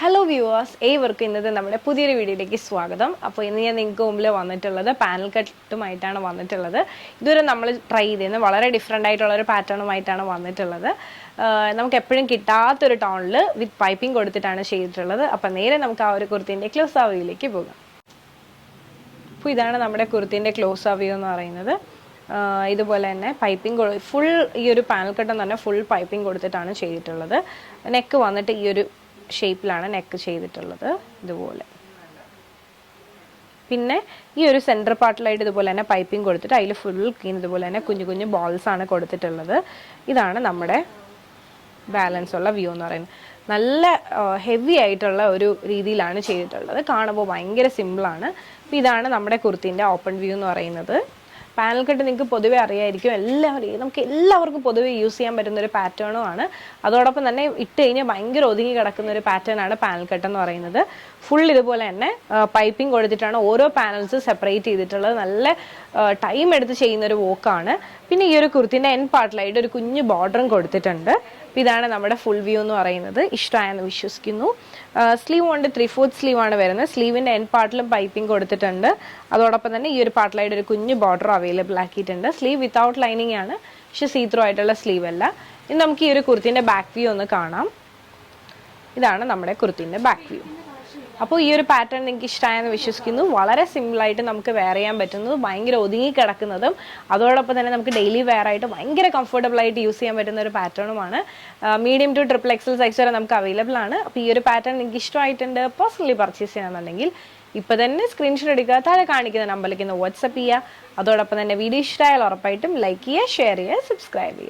Hello viewers, ഏവർക്കും ഇന്നത്തെ നമ്മുടെ പുതിയൊരു വീഡിയോയിലേക്ക് സ്വാഗതം. അപ്പോൾ ഇന്ന് ഞാൻ നിങ്ങൾക്ക് മുമ്പിൽ വന്നിട്ടുള്ളത് പാനൽ കട്ടുമായിട്ടാണ് വന്നിട്ടുള്ളത്. ഇതുവരെ നമ്മൾ ട്രൈ ചെയ്തിരുന്ന വളരെ ഡിഫറെൻ്റ് ആയിട്ടുള്ളൊരു പാറ്റേണുമായിട്ടാണ് വന്നിട്ടുള്ളത്. നമുക്ക് എപ്പോഴും കിട്ടാത്തൊരു ടോണിൽ വിത്ത് പൈപ്പിംഗ് കൊടുത്തിട്ടാണ് ചെയ്തിട്ടുള്ളത്. അപ്പോൾ നേരെ നമുക്ക് ആ ഒരു കുർത്തിൻ്റെ ക്ലോസ് ആ വ്യൂയിലേക്ക് പോകാം. അപ്പോൾ ഇതാണ് നമ്മുടെ കുർത്തിൻ്റെ ക്ലോസ് ആ വ്യൂ എന്ന് പറയുന്നത്. ഇതുപോലെ തന്നെ പൈപ്പിംഗ് ഫുൾ ഈ ഒരു പാനൽ കട്ട് എന്ന് പറഞ്ഞാൽ ഫുൾ പൈപ്പിംഗ് കൊടുത്തിട്ടാണ് ചെയ്തിട്ടുള്ളത്. നെക്ക് വന്നിട്ട് ഈ ഒരു ഷേപ്പിലാണ് നെക്ക് ചെയ്തിട്ടുള്ളത് ഇതുപോലെ. പിന്നെ ഈ ഒരു സെൻറ്റർ പാർട്ടിലായിട്ട് ഇതുപോലെ തന്നെ പൈപ്പിംഗ് കൊടുത്തിട്ട് അതിൽ ഫുൾ ക്ലീൻ ഇതുപോലെ തന്നെ കുഞ്ഞു കുഞ്ഞു ബോൾസ് ആണ് കൊടുത്തിട്ടുള്ളത്. ഇതാണ് നമ്മുടെ ബാലൻസ് ഉള്ള വ്യൂ എന്ന് പറയുന്നത്. നല്ല ഹെവി ആയിട്ടുള്ള ഒരു രീതിയിലാണ് ചെയ്തിട്ടുള്ളത്. കാണുമ്പോൾ ഭയങ്കര സിമ്പിളാണ്. അപ്പോൾ ഇതാണ് നമ്മുടെ കുർത്തിൻ്റെ ഓപ്പൺ വ്യൂ എന്ന് പറയുന്നത്. പാനൽ കട്ട് നിങ്ങൾക്ക് പൊതുവെ അറിയായിരിക്കും, നമുക്ക് എല്ലാവർക്കും പൊതുവെ യൂസ് ചെയ്യാൻ പറ്റുന്ന ഒരു പാറ്റേണും ആണ്. അതോടൊപ്പം തന്നെ ഇട്ട് കഴിഞ്ഞാൽ ഭയങ്കര ഒതുങ്ങി കിടക്കുന്ന ഒരു പാറ്റേൺ ആണ് പാനൽ കട്ട് എന്ന് പറയുന്നത്. ഫുൾ ഇതുപോലെ തന്നെ പൈപ്പിംഗ് കൊടുത്തിട്ടാണ് ഓരോ പാനൽസ് സെപ്പറേറ്റ് ചെയ്തിട്ടുള്ളത്. നല്ല ടൈം എടുത്ത് ചെയ്യുന്ന ഒരു വോക്കാണ്. പിന്നെ ഈ ഒരു കുർത്തിൻ്റെ എൻ പാർട്ടിലായിട്ട് ഒരു കുഞ്ഞു ബോർഡറും കൊടുത്തിട്ടുണ്ട്. അപ്പോൾ ഇതാണ് നമ്മുടെ ഫുൾ വ്യൂ എന്ന് പറയുന്നത്. ഇഷ്ടമായെന്ന് വിശ്വസിക്കുന്നു. സ്ലീവ് കൊണ്ട് 3/4 സ്ലീവാണ് വരുന്നത്. സ്ലീവിൻ്റെ എൻ പാർട്ടിലും പൈപ്പിംഗ് കൊടുത്തിട്ടുണ്ട്. അതോടൊപ്പം തന്നെ ഈ ഒരു പാർട്ടിലായിട്ട് ഒരു കുഞ്ഞു ബോർഡർ അവൈലബിൾ ആക്കിയിട്ടുണ്ട്. സ്ലീവ് വിത്തൗട്ട് ലൈനിങ് ആണ്, പക്ഷെ സീത്രൂ ആയിട്ടുള്ള സ്ലീവ് അല്ല. ഇനി നമുക്ക് ഈ ഒരു കുർത്തിൻ്റെ ബാക്ക് വ്യൂ ഒന്ന് കാണാം. ഇതാണ് നമ്മുടെ കുർത്തിൻ്റെ ബാക്ക് വ്യൂ. അപ്പോൾ ഈ ഒരു പാറ്റേൺ നിങ്ങൾക്ക് ഇഷ്ടമായെന്ന് വിശ്വസിക്കുന്നു. വളരെ സിമ്പിളായിട്ട് നമുക്ക് വെയർ ചെയ്യാൻ പറ്റുന്നതും ഭയങ്കര ഒതുങ്ങി കിടക്കുന്നതും അതോടൊപ്പം തന്നെ നമുക്ക് ഡെയിലി വെയർ ആയിട്ട് ഭയങ്കര കംഫർട്ടബിൾ ആയിട്ട് യൂസ് ചെയ്യാൻ പറ്റുന്ന ഒരു പാറ്റേണുമാണ്. മീഡിയം ടു XXL സൈസ് വരെ നമുക്ക് അവൈലബിൾ ആണ്. അപ്പോൾ ഈ ഒരു പാറ്റേൺ നിങ്ങൾക്ക് ഇഷ്ടമായിട്ടുണ്ട്, പേഴ്സണലി പർച്ചേസ് ചെയ്യണമെന്നുണ്ടെങ്കിൽ ഇപ്പോൾ തന്നെ സ്ക്രീൻഷോട്ട് എടുക്കുക, താഴെ കാണിക്കുന്ന നമ്പറിലേക്ക് ഒന്ന് വാട്സപ്പ് ചെയ്യുക. അതോടൊപ്പം തന്നെ വീഡിയോ ഇഷ്ടമായാൽ ഉറപ്പായിട്ടും ലൈക്ക് ചെയ്യുക, ഷെയർ ചെയ്യുക, സബ്സ്ക്രൈബ് ചെയ്യുക.